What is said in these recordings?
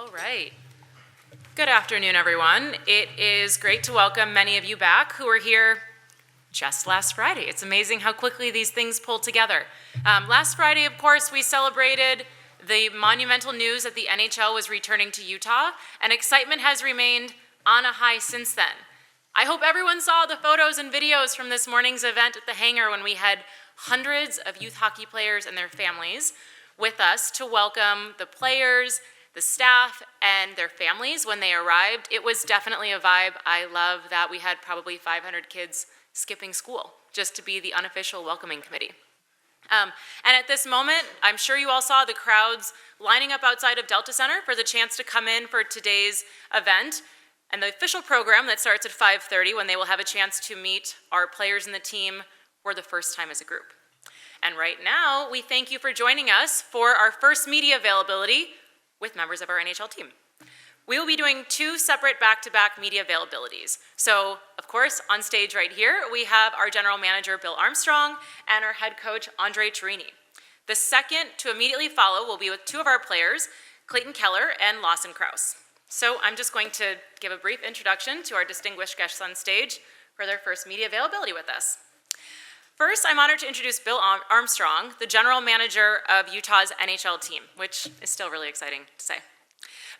All right. Good afternoon, everyone. It is great to welcome many of you back who were here just last Friday. It's amazing how quickly these things pull together. Last Friday, of course, we celebrated the monumental news that the NHL was returning to Utah, and excitement has remained on a high since then. I hope everyone saw the photos and videos from this morning's event at the hangar when we had hundreds of youth hockey players and their families with us to welcome the players, the staff, and their families when they arrived. It was definitely a vibe. I love that we had probably 500 kids skipping school just to be the unofficial welcoming committee. And at this moment, I'm sure you all saw the crowds lining up outside of Delta Center for the chance to come in for today's event and the official program that starts at 5:30 when they will have a chance to meet our players and the team for the first time as a group. And right now, we thank you for joining us for our first media availability with members of our NHL team. We will be doing two separate back-to-back media availabilities. So, of course, on stage right here, we have our general manager, Bill Armstrong, and our head coach, Andre Tourigny. The second to immediately follow will be with two of our players, Clayton Keller and Lawson Krause. So I'm just going to give a brief introduction to our distinguished guests on stage for their first media availability with us. First, I'm honored to introduce Bill Armstrong, the general manager of Utah's NHL team, which is still really exciting to say.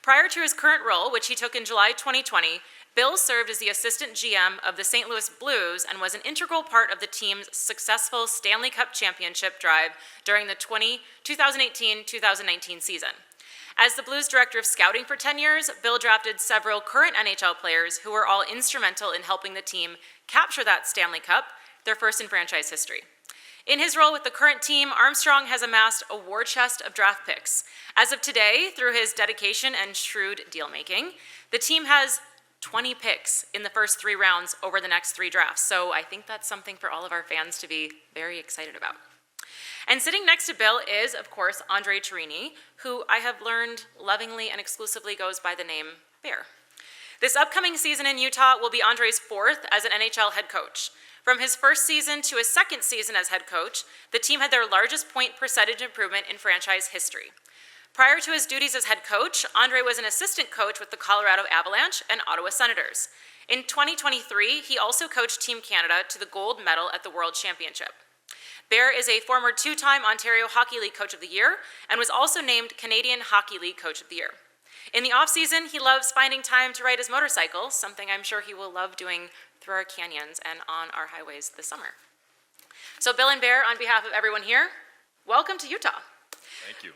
Prior to his current role, which he took in July 2020, Bill served as the assistant GM of the St. Louis Blues and was an integral part of the team's successful Stanley Cup championship drive during the 2018-2019 season. As the Blues director of scouting for 10 years, Bill drafted several current NHL players who were all instrumental in helping the team capture that Stanley Cup, their first in franchise history. In his role with the current team, Armstrong has amassed a war chest of draft picks. As of today, through his dedication and shrewd deal-making, the team has 20 picks in the first 3 rounds over the next 3 drafts. So I think that's something for all of our fans to be very excited about. And sitting next to Bill is, of course, Andre Tourigny, who I have learned lovingly and exclusively goes by the name Bear. This upcoming season in Utah will be Andre's 4th as an NHL head coach. From his first season to his second season as head coach, the team had their largest point percentage improvement in franchise history. Prior to his duties as head coach, Andre was an assistant coach with the Colorado Avalanche and Ottawa Senators. In 2023, he also coached Team Canada to the gold medal at the World Championship. Bear is a former 2-time Ontario Hockey League Coach of the Year and was also named Canadian Hockey League Coach of the Year. In the off-season, he loves finding time to ride his motorcycle, something I'm sure he will love doing through our canyons and on our highways this summer. So Bill and Bear, on behalf of everyone here, welcome to Utah. Thank you.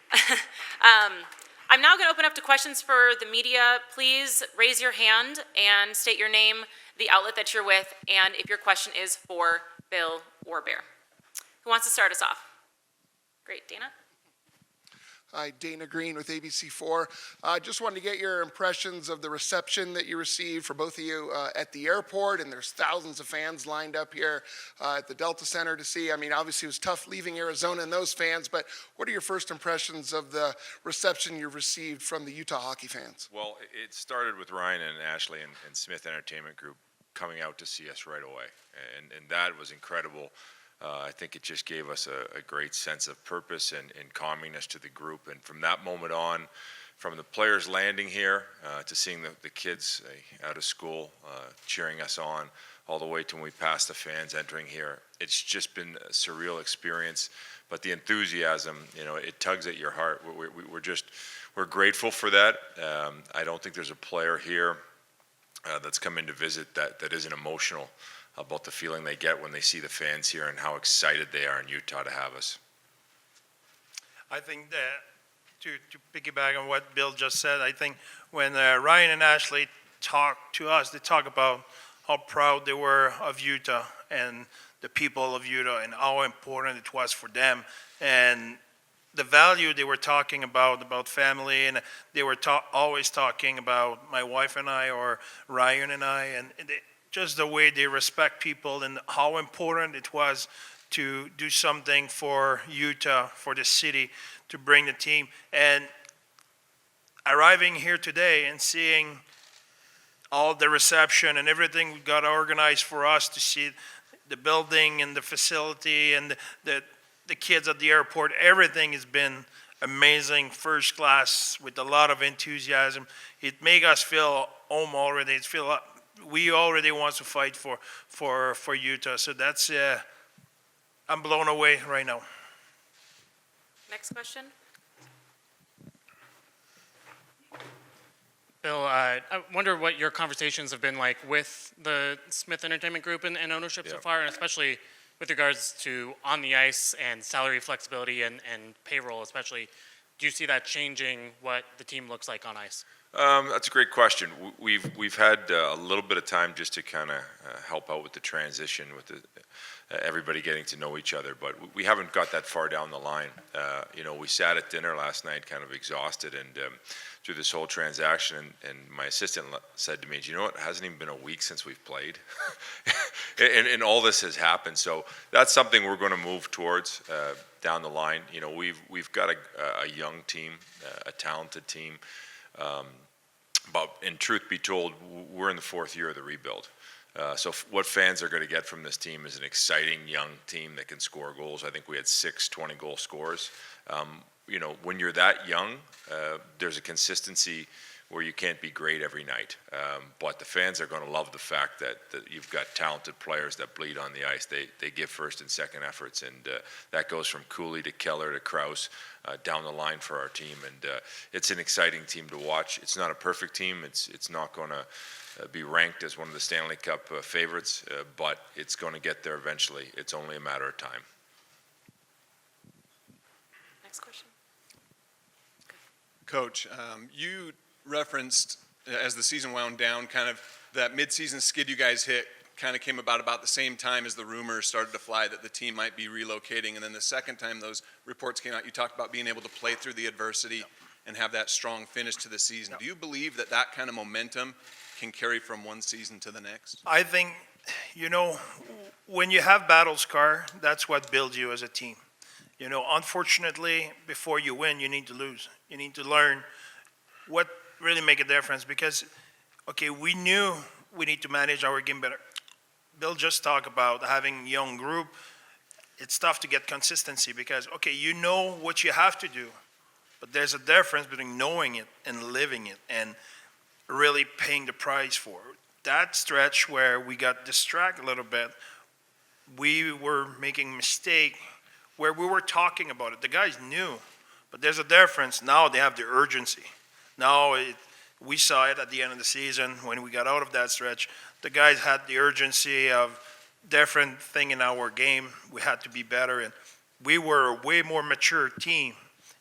I'm now going to open up to questions for the media. Please raise your hand and state your name, the outlet that you're with, and if your question is for Bill or Bear. Who wants to start us off? Great, Dana? Hi, Dana Green with ABC4. Just wanted to get your impressions of the reception that you received for both of you at the airport, and there's thousands of fans lined up here at the Delta Center to see. I mean, obviously it was tough leaving Arizona and those fans, but what are your first impressions of the reception you received from the Utah hockey fans? Well, it started with Ryan and Ashley and Smith Entertainment Group coming out to see us right away, and that was incredible. I think it just gave us a great sense of purpose and calmingness to the group. And from that moment on, from the players landing here to seeing the kids out of school cheering us on, all the way to when we passed the fans entering here, it's just been a surreal experience. But the enthusiasm, it tugs at your heart. We're grateful for that. I don't think there's a player here that's come in to visit that isn't emotional about the feeling they get when they see the fans here and how excited they are in Utah to have us. I think that to piggyback on what Bill just said, I think when Ryan and Ashley talk to us, they talk about how proud they were of Utah and the people of Utah and how important it was for them. And the value they were talking about family, and they were always talking about my wife and I or Ryan and I, and just the way they respect people and how important it was to do something for Utah, for the city, to bring the team. And arriving here today and seeing all the reception and everything we got organized for us to see the building and the facility and the kids at the airport, everything has been amazing, first class, with a lot of enthusiasm. It make us feel home already. We already want to fight for Utah. So that's I'm blown away right now. Next question. Bill, I wonder what your conversations have been like with the Smith Entertainment Group and ownership so Yeah. far, and especially with regards to on the ice and salary flexibility and payroll especially. Do you see that changing what the team looks like on ice? That's a great question. We've had a little bit of time just to kind of help out with the transition, with everybody getting to know each other, but we haven't got that far down the line. We sat at dinner last night, kind of exhausted, and through this whole transaction, and my assistant said to me, "Do you know what? It hasn't even been a week since we've played," and all this has happened. So that's something we're going to move towards down the line. We've got a young team, a talented team. But in truth be told, we're in the fourth year of the rebuild. So what fans are going to get from this team is an exciting young team that can score goals. I think we had 6 20-goal scorers. When you're that young, there's a consistency where you can't be great every night. But the fans are going to love the fact that you've got talented players that bleed on the ice. They give first and second efforts, and that goes from Cooley to Keller to Krause down the line for our team. And it's an exciting team to watch. It's not a perfect team. It's not going to be ranked as one of the Stanley Cup favorites, but it's going to get there eventually. It's only a matter of time. Next question. Coach, you referenced as the season wound down, kind of that midseason skid you guys hit kind of came about the same time as the rumors started to fly that the team might be relocating. And then the second time those reports came out, you talked about being able to play through the adversity and have that strong finish to the season. Do you believe that that kind of momentum can carry from one season to the next? I think, when you have battle scar, that's what builds you as a team. Unfortunately, before you win, you need to lose. You need to learn what really make a difference, because, we knew we need to manage our game better. Bill just talked about having young group. It's tough to get consistency because, you know what you have to do, but there's a difference between knowing it and living it and really paying the price for it. That stretch where we got distracted a little bit, we were making mistake where we were talking about it. The guys knew, but there's a difference. Now they have the urgency. Now we saw it at the end of the season when we got out of that stretch. The guys had the urgency of different thing in our game. We had to be better, and we were a way more mature team.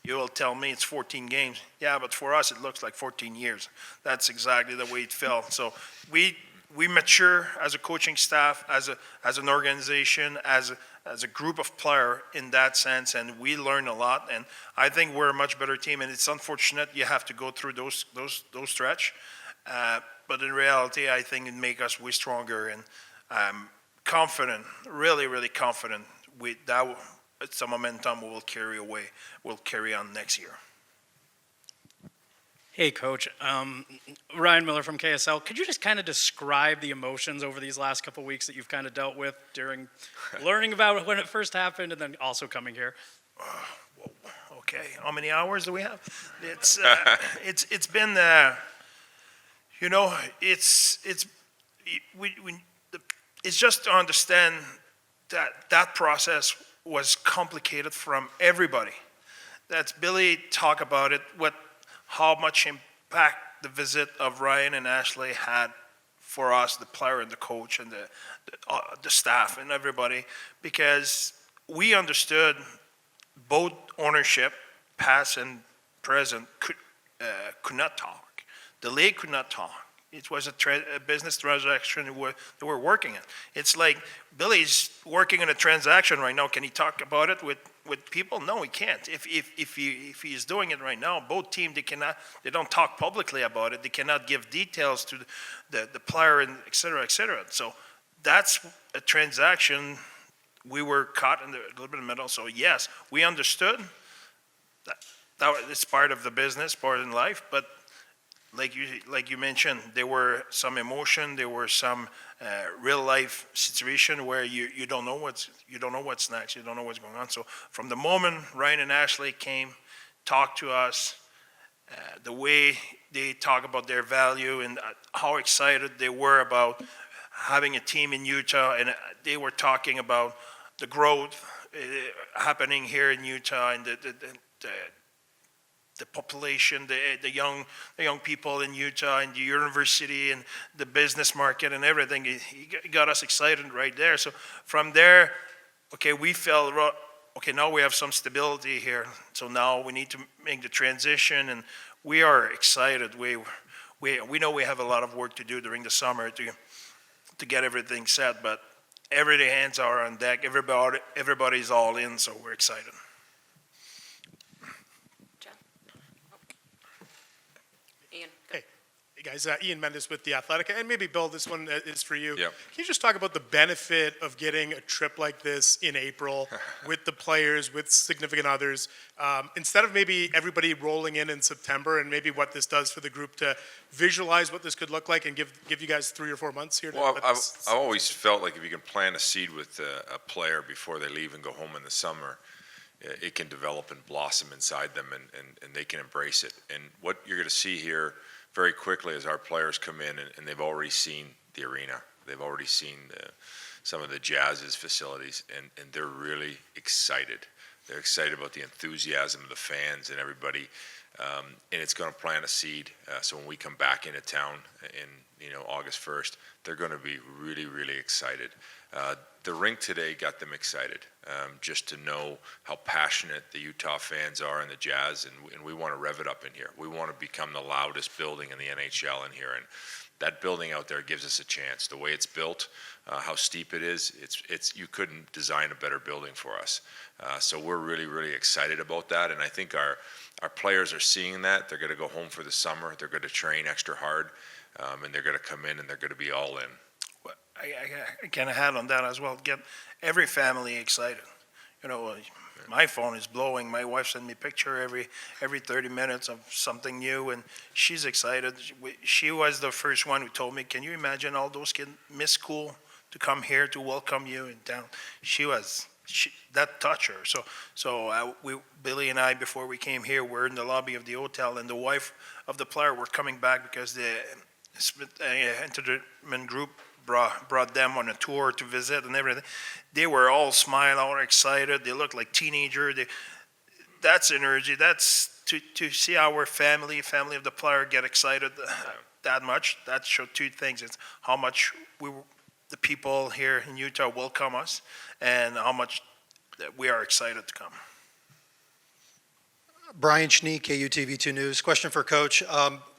You will tell me it's 14 games. Yeah, but for us it looks like 14 years. That's exactly the way it felt. So we mature as a coaching staff, as an organization, as a group of players in that sense, and we learn a lot. And I think we're a much better team. And it's unfortunate you have to go through those stretch, but in reality, I think it make us way stronger. And I'm confident, really, really confident, with that. It's a momentum we'll carry on next year. Hey, Coach. Ryan Miller from KSL. Could you just kind of describe the emotions over these last couple of weeks that you've kind of dealt with during learning about it when it first happened and then also coming here? Okay, how many hours do we have? It's it's been it's just to understand that process was complicated from everybody. That's Billy talk about it. How much impact the visit of Ryan and Ashley had for us, the player and the coach and the staff and everybody, because we understood both ownership, past and present, could not talk. The league could not talk. It was a business transaction they were working on. It's like Billy's working on a transaction right now. Can he talk about it with people? No, he can't. If he is doing it right now, both teams they don't talk publicly about it. They cannot give details to the player and et cetera, et cetera. So that's a transaction. We were caught in a little bit in the middle. So yes, we understood that it's part of the business, part of life, but like you mentioned, there were some emotion, there were some real life situation where you don't know what's next, you don't know what's going on. So from the moment Ryan and Ashley came, talk to us, the way they talk about their value and how excited they were about having a team in Utah, and they were talking about the growth happening here in Utah and the population, the young people in Utah and the university and the business market and everything. He got us excited right there. So from there, okay, we felt, okay, now we have some stability here. So now we need to make the transition, and we are excited. We know we have a lot of work to do during the summer to get everything set, but every day hands are on deck. Everybody's all in, so we're excited. Jeff? Ian? Hey guys, Ian Mendes with The Athletic, and maybe Bill, this one is for you. Yep. Can you just talk about the benefit of getting a trip like this in April with the players, with significant others, instead of maybe everybody rolling in September, and maybe what this does for the group to visualize what this could look like and give you guys 3 or 4 months here? Well, I've always felt like if you can plant a seed with a player before they leave and go home in the summer, it can develop and blossom inside them, and they can embrace it. And what you're going to see here very quickly as our players come in, and they've already seen the arena. They've already seen some of the Jazz's facilities, and they're really excited. They're excited about the enthusiasm of the fans and everybody, and it's going to plant a seed. So when we come back into town in August 1st, they're going to be really, really excited. The rink today got them excited, just to know how passionate the Utah fans are and the Jazz, and we want to rev it up in here. We want to become the loudest building in the NHL in here, and that building out there gives us a chance. The way it's built, how steep it is, it's you couldn't design a better building for us. So we're really, really excited about that, and I think our players are seeing that. They're going to go home for the summer. They're going to train extra hard, and they're going to come in and they're going to be all in. I can add on that as well. Get every family excited. My phone is blowing. My wife sent me a picture every 30 minutes of something new, and she's excited. She was the first one who told me, "Can you imagine all those kids miss school to come here to welcome you in town?" That touched her. So Billy and I, before we came here, were in the lobby of the hotel, and the wife of the player were coming back because the entertainment group brought them on a tour to visit and everything. They were all smiling, all excited. They looked like teenagers. That's energy. That's to see our family of the player get excited that much. That showed two things. It's how much the people here in Utah welcome us, and how much that we are excited to come. Brian Schnee, KUTV2 News. Question for Coach.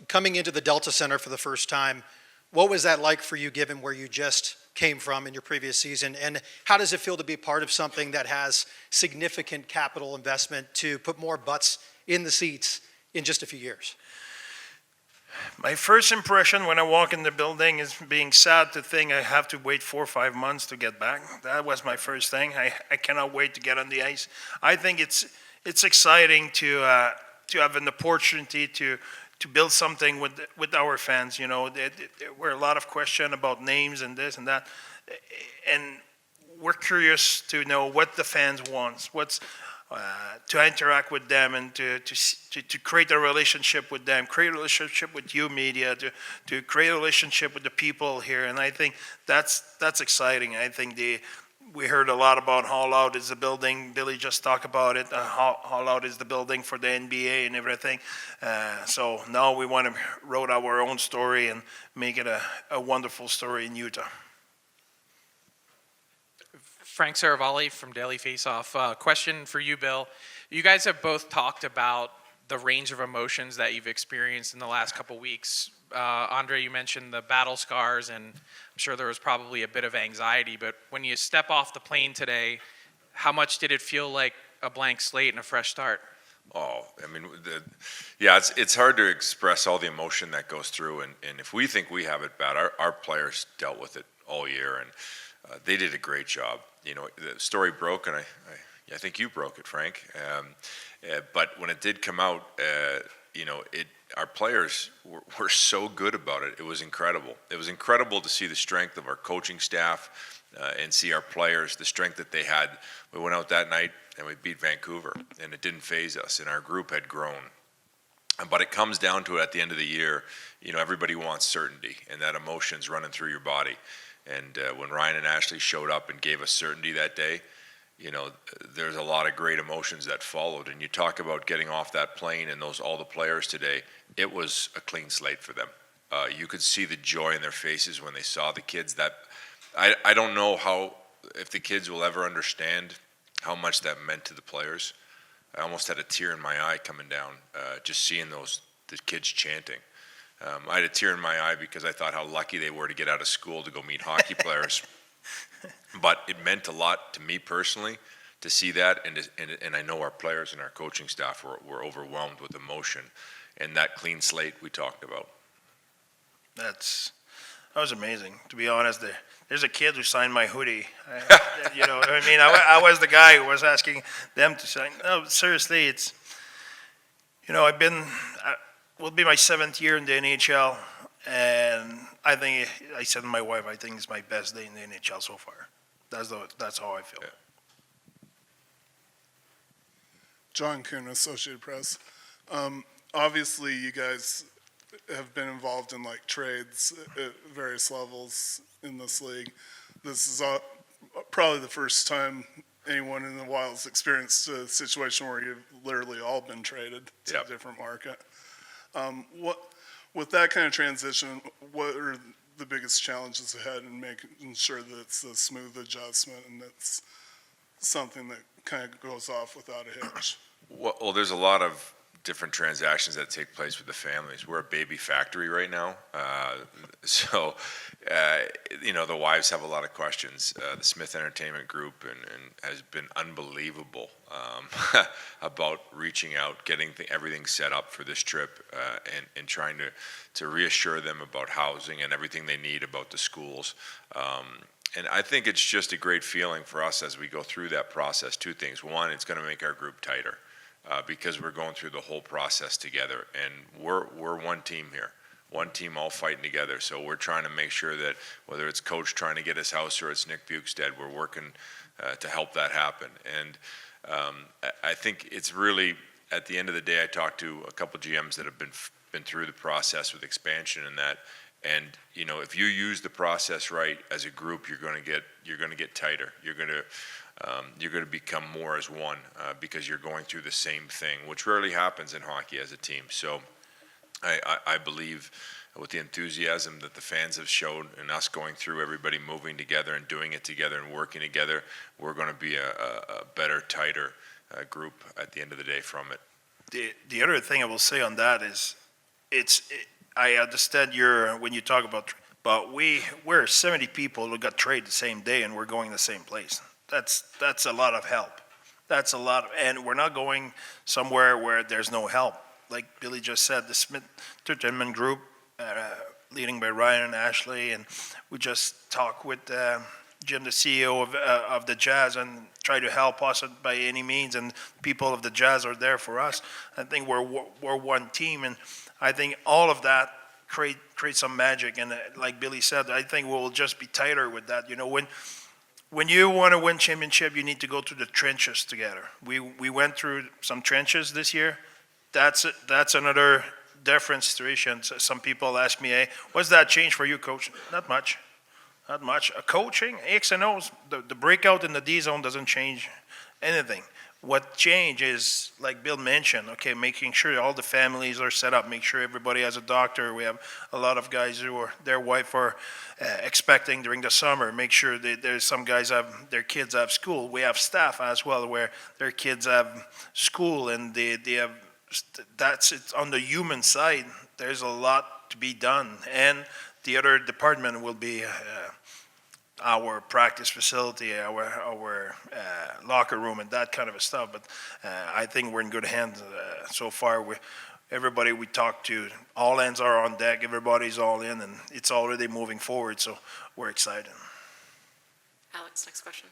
Coming into the Delta Center for the first time, what was that like for you, given where you just came from in your previous season? And how does it feel to be part of something that has significant capital investment to put more butts in the seats in just a few years? My first impression when I walk in the building is being sad to think I have to wait 4 or 5 months to get back. That was my first thing. I cannot wait to get on the ice. I think it's exciting to have an opportunity to build something with our fans. There were a lot of questions about names and this and that, and we're curious to know what the fans want, what's to interact with them, and to create a relationship with them, create a relationship with you media, to create a relationship with the people here, and I think that's exciting. I think we heard a lot about how loud is the building. Billy just talked about it, how loud is the building for the NBA and everything. So now we want to write our own story and make it a wonderful story in Utah. Frank Saravalli from Daily Faceoff. Question for you, Bill. You guys have both talked about the range of emotions that you've experienced in the last couple weeks. Andre, you mentioned the battle scars, and I'm sure there was probably a bit of anxiety, but when you step off the plane today, how much did it feel like a blank slate and a fresh start? Oh, I mean, it's hard to express all the emotion that goes through, and if we think we have it bad, our players dealt with it all year, and they did a great job. The story broke, and I think you broke it, Frank. But when it did come out, our players were so good about it. It was incredible. It was incredible to see the strength of our coaching staff and see our players, the strength that they had. We went out that night and we beat Vancouver, and it didn't faze us, and our group had grown. But it comes down to it at the end of the year, everybody wants certainty, and that emotion's running through your body. And when Ryan and Ashley showed up and gave us certainty that day, there's a lot of great emotions that followed. And you talk about getting off that plane and all the players today, it was a clean slate for them. You could see the joy in their faces when they saw the kids. That I don't know if the kids will ever understand how much that meant to the players. I almost had a tear in my eye coming down, just seeing the kids chanting. I had a tear in my eye because I thought how lucky they were to get out of school to go meet hockey players. But it meant a lot to me personally to see that, and I know our players and our coaching staff were overwhelmed with emotion, and that clean slate we talked about. That was amazing, to be honest. There's a kid who signed my hoodie. I was the guy who was asking them to sign. No, seriously, it's, will be my 7th year in the NHL, and I said to my wife, I think it's my best day in the NHL so far. That's how I feel. Yeah. John Kuhn, Associated Press. Obviously, you guys have been involved in trades at various levels in this league. This is probably the first time anyone in the Wild's experienced a situation where you've literally all been traded to a different market. With that kind of transition, what are the biggest challenges ahead in making sure that it's a smooth adjustment and it's something that kind of goes off without a hitch? Well, there's a lot of different transactions that take place with the families. We're a baby factory right now. The wives have a lot of questions. The Smith Entertainment Group and has been unbelievable about reaching out, getting everything set up for this trip, and trying to reassure them about housing and everything they need about the schools. And I think it's just a great feeling for us as we go through that process. Two things. One, it's going to make our group tighter. Because we're going through the whole process together, and we're one team here, one team all fighting together. So we're trying to make sure that whether it's Coach trying to get his house or it's Nick Bukestad, we're working to help that happen. And I think it's really, at the end of the day, I talked to a couple GMs that have been through the process with expansion and that. And if you use the process right as a group, you're going to get tighter. You're going to become more as one because you're going through the same thing, which rarely happens in hockey as a team. So I believe with the enthusiasm that the fans have shown and us going through, everybody moving together and doing it together and working together, we're going to be a better, tighter group at the end of the day from it. The other thing I will say on that is I understand when you talk about, but we're 70 people who got traded the same day and we're going the same place. That's a lot of help. That's a lot, and we're not going somewhere where there's no help. Like Billy just said, the Smith Entertainment Group, leading by Ryan and Ashley, and we just talk with Jim, the CEO of the Jazz, and try to help us by any means. And people of the Jazz are there for us. I think we're one team, and I think all of that create some magic. And like Billy said, I think we'll just be tighter with that. When you want to win championship, you need to go through the trenches together. We went through some trenches this year. That's another different situation. So some people ask me, hey, what's that change for you, Coach? Not much. Coaching, X and O's, the breakout in the D zone doesn't change anything. What changes, like Bill mentioned, okay, making sure all the families are set up, make sure everybody has a doctor. We have a lot of guys who their wife are expecting during the summer. Make sure that there's some guys their kids have school. We have staff as well where their kids have school, and they have. It's on the human side. There's a lot to be done, and the other department will be our practice facility, our locker room, and that kind of stuff. But I think we're in good hands so far. Everybody we talk to, all hands are on deck. Everybody's all in, and it's already moving forward. So we're excited. Alex, next question.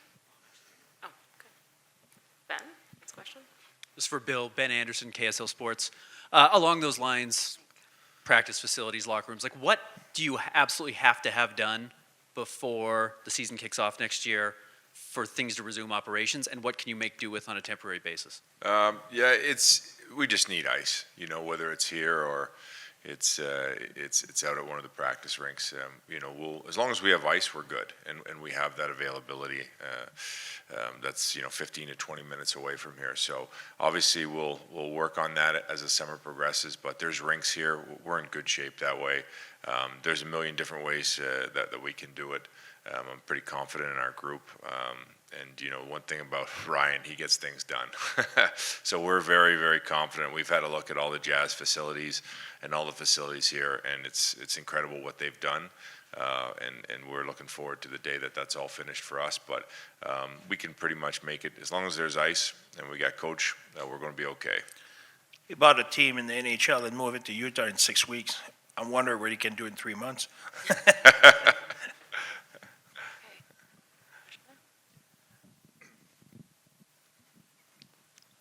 Oh, good. Ben, next question. This is for Bill. Ben Anderson, KSL Sports. Along those lines, practice facilities, locker rooms. Like, what do you absolutely have to have done before the season kicks off next year for things to resume operations, and what can you make do with on a temporary basis? We just need ice, whether it's here or it's out at one of the practice rinks. As long as we have ice, we're good, and we have that availability. That's 15 to 20 minutes away from here. So obviously we'll work on that as the summer progresses. But there's rinks here. We're in good shape that way. There's a million different ways that we can do it. I'm pretty confident in our group. And one thing about Ryan, he gets things done. So we're very, very confident. We've had a look at all the Jazz facilities and all the facilities here, and it's incredible what they've done. And we're looking forward to the day that that's all finished for us. But we can pretty much make it, as long as there's ice and we got coach, we're going to be okay. He bought a team in the NHL and moved it to Utah in 6 weeks. I wonder what he can do in 3 months.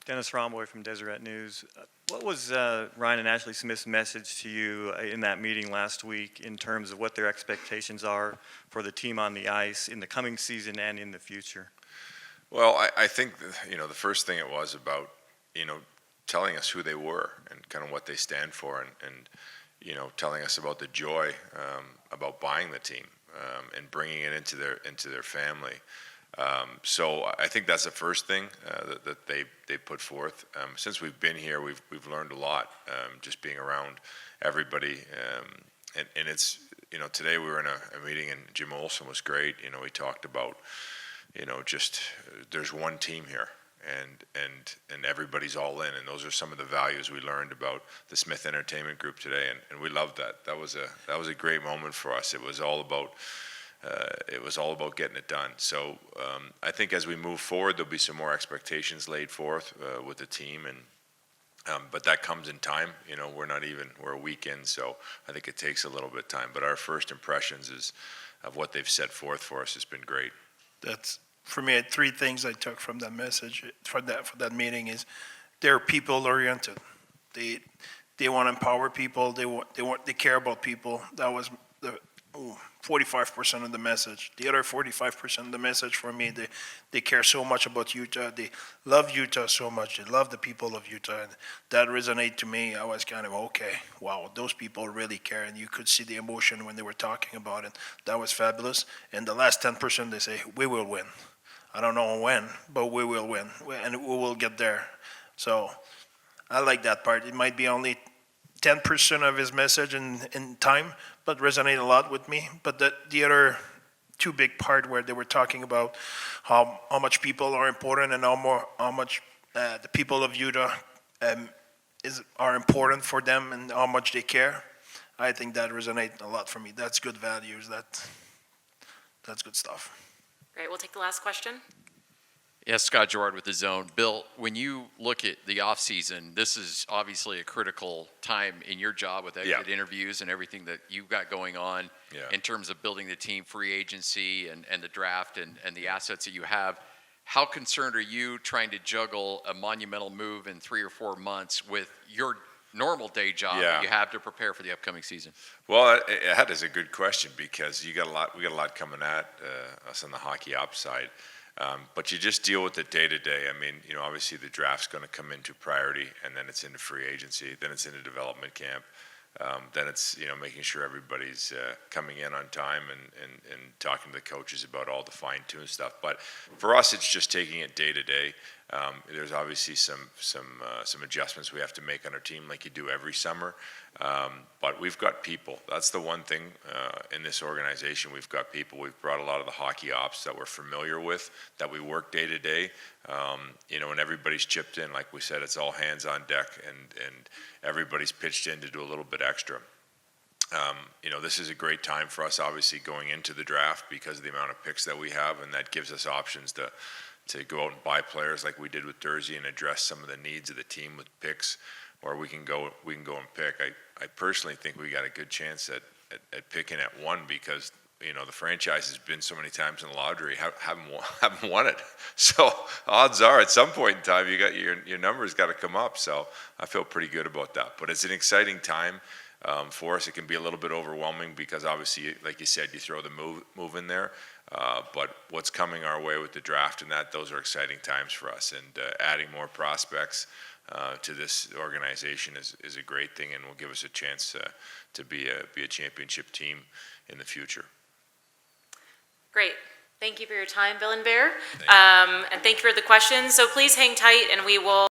Dennis Romboy from Deseret News. What was Ryan and Ashley Smith's message to you in that meeting last week in terms of what their expectations are for the team on the ice in the coming season and in the future? Well, I think the first thing it was about telling us who they were and kind of what they stand for, and telling us about the joy about buying the team and bringing it into their family. So I think that's the first thing that they put forth. Since we've been here, we've learned a lot, just being around everybody. And it's today we were in a meeting and Jim Olsen was great. He talked about just there's one team here. And everybody's all in, and those are some of the values we learned about the Smith Entertainment Group today, and we loved that. That was a great moment for us. It was all about getting it done. So I think as we move forward, there'll be some more expectations laid forth with the team, and but that comes in time. We're a week in, so I think it takes a little bit of time. But our first impressions of what they've set forth for us has been great. That's for me. 3 things I took from that message for that meeting is they're people oriented. They want to empower people. They care about people. That was the 45% of the message. The other 45% of the message for me, they care so much about Utah. They love Utah so much. They love the people of Utah. And that resonated to me. I was kind of, okay, wow, those people really care. And you could see the emotion when they were talking about it. That was fabulous. And the last 10%, they say, we will win. I don't know when, but we will win. And we will get there. So I like that part. It might be only 10% of his message in time, but resonate a lot with me. But the other 2 big part where they were talking about how much people are important and how much the people of Utah are important for them and how much they care. I think that resonates a lot for me. That's good values. That's good stuff. Great, we'll take the last question. Yes, Scott Gerard with The Zone. Bill, when you look at the offseason, this is obviously a critical time in your job with exit interviews and everything that you've got going on in terms of building the team, free agency, and the draft and the assets that you have. How concerned are you trying to juggle a monumental move in 3 or 4 months with your normal day job that you have to prepare for the upcoming season? Well, that is a good question because we got a lot coming at us on the hockey ops side. But you just deal with it day to day. I mean, obviously the draft's going to come into priority, and then it's into free agency, then it's into development camp, then it's making sure everybody's coming in on time and talking to the coaches about all the fine-tuned stuff. But for us, it's just taking it day to day. There's obviously some adjustments we have to make on our team, like you do every summer. But we've got people. That's the one thing in this organization. We've got people. We've brought a lot of the hockey ops that we're familiar with, that we work day to day. And everybody's chipped in. Like we said, it's all hands on deck, and everybody's pitched in to do a little bit extra. This is a great time for us, obviously, going into the draft because of the amount of picks that we have, and that gives us options to go out and buy players like we did with Dursey and address some of the needs of the team with picks, or we can go and pick. I personally think we got a good chance at picking at 1 because the franchise has been so many times in the lottery, haven't won it. So odds are at some point in time you got your numbers got to come up. So I feel pretty good about that. But it's an exciting time. for us. It can be a little bit overwhelming because obviously, like you said, you throw the move in there. But what's coming our way with the draft and those are exciting times for us. And adding more prospects to this organization is a great thing and will give us a chance to be a championship team in the future. Great. Thank you for your time, Bill and Bear. And thank you for the questions. So please hang tight and we will